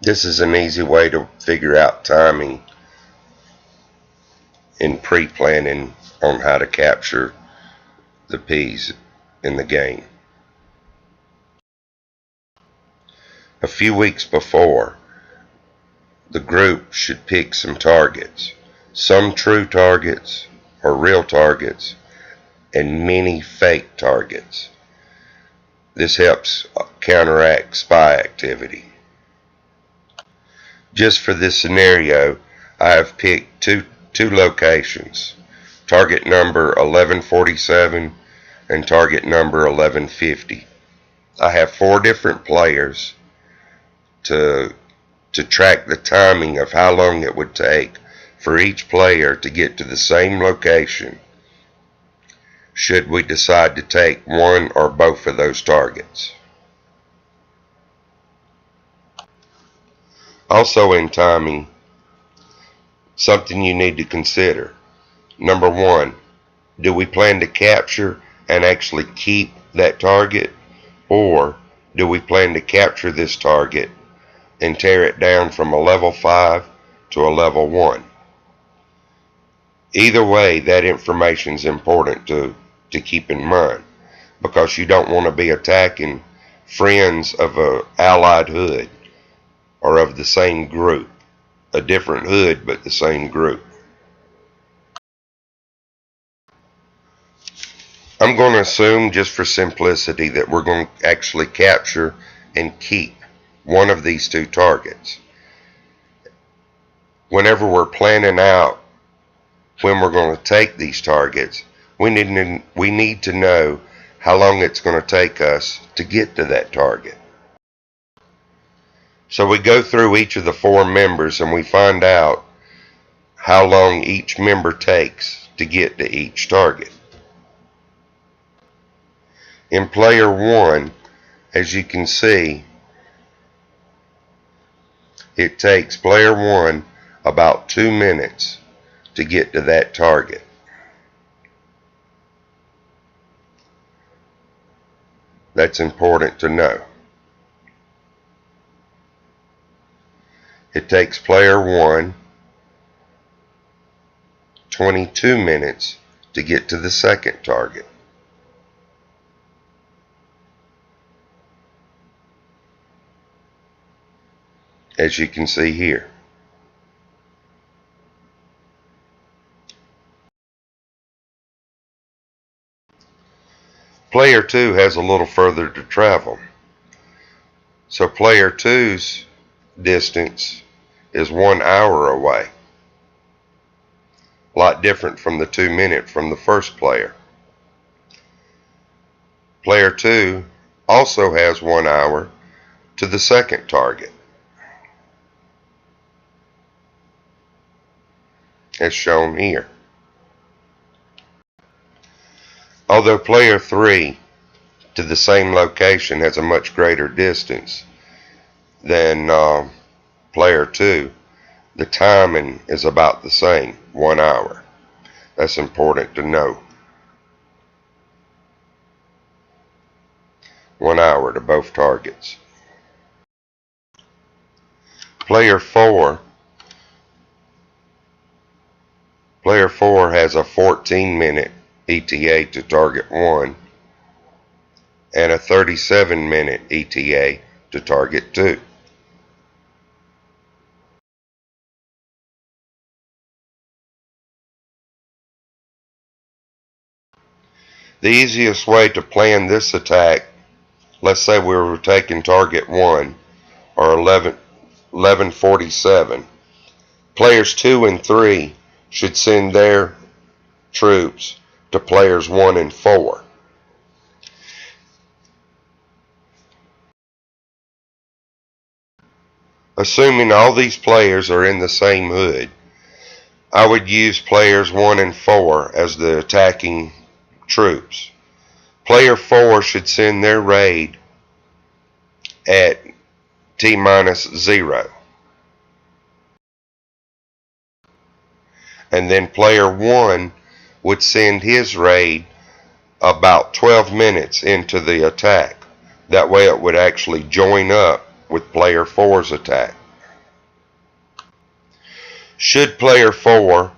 This is an easy way to figure out timing in pre-planning on how to capture the peas in the game. A few weeks before, the group should pick some targets, some true targets or real targets, and many fake targets. This helps counteract spy activity. Just for this scenario, I have picked two locations, target number 1147 and target number 1150. I have 4 different players to track the timing of how long it would take for each player to get to the same location should we decide to take one or both of those targets. Also in timing, something you need to consider. Number 1, do we plan to capture and actually keep that target, or do we plan to capture this target and tear it down from a level 5 to a level 1? Either way, that information is important to keep in mind, because you don't want to be attacking friends of an allied hood or of the same group, a different hood but the same group. I'm going to assume, just for simplicity, that we're going to actually capture and keep one of these 2 targets. Whenever we're planning out when we're going to take these targets, we need to know how long it's going to take us to get to that target. So we go through each of the 4 members and we find out how long each member takes to get to each target. In player 1, as you can see, it takes player 1 about 2 minutes to get to that target. That's important to know. It takes player 1 22 minutes to get to the second target. As you can see here. Player 2 has a little further to travel. So player 2's distance is 1 hour away. A lot different from the 2 minute from the first player. Player 2 also has 1 hour to the second target, as shown here. Although player 3 to the same location has a much greater distance than player 2, the timing is about the same, 1 hour. That's important to know. 1 hour to both targets. Player 4 has a 14-minute ETA to target 1 and a 37-minute ETA to target 2. The easiest way to plan this attack, let's say we were taking target 1 or 1147. Players 2 and 3 should send their troops to players 1 and 4. Assuming all these players are in the same hood, I would use players 1 and 4 as the attacking troops. Player 4 should send their raid at T-0. And then player 1 would send his raid about 12 minutes into the attack. That way it would actually join up with player 4's attack. Should player 4's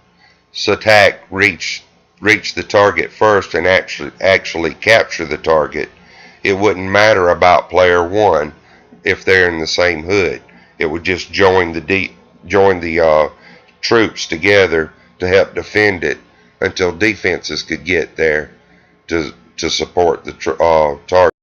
attack reach the target first and actually capture the target, it wouldn't matter about player 1 if they're in the same hood. It would just join the troops together to help defend it until defenses could get there to support the target.